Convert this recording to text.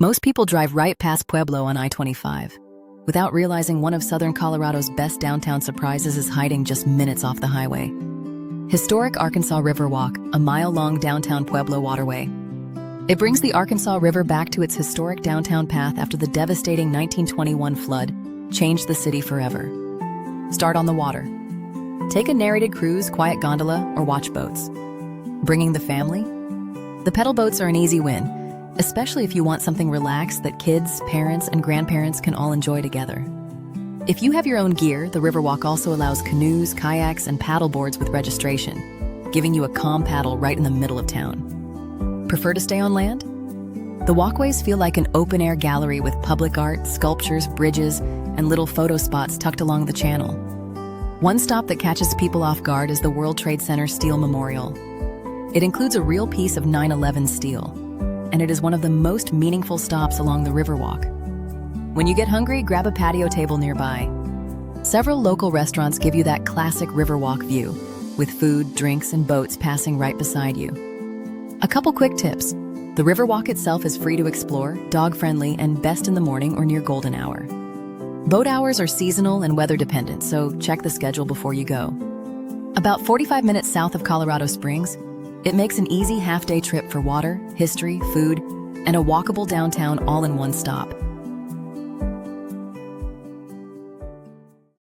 Most people drive right past Pueblo on I-25, without realizing one of southern Colorado's best downtown surprises is hiding just minutes off the highway. Historic Arkansas Riverwalk, a mile-long downtown Pueblo waterway. It brings the Arkansas River back to its historic downtown path after the devastating 1921 flood changed the city forever. Start on the water. Take a narrated cruise, quiet gondola, or watch boats. Bringing the family? The pedal boats are an easy win, especially if you want something relaxed that kids, parents, and grandparents can all enjoy together. If you have your own gear, the Riverwalk also allows canoes, kayaks, and paddleboards with registration, giving you a calm paddle right in the middle of town. Prefer to stay on land? The walkways feel like an open-air gallery with public art, sculptures, bridges, and little photo spots tucked along the channel. One stop that catches people off guard is the World Trade Center Steel Memorial. It includes a real piece of 9/11 steel, and it is one of the most meaningful stops along the Riverwalk. When you get hungry, grab a patio table nearby. Several local restaurants give you that classic Riverwalk view, with food, drinks, and boats passing right beside you. A couple quick tips. The Riverwalk itself is free to explore, dog-friendly, and best in the morning or near golden hour. Boat hours are seasonal and weather-dependent, so check the schedule before you go. About 45 minutes south of Colorado Springs, it makes an easy half-day trip for water, history, food, and a walkable downtown all in one stop.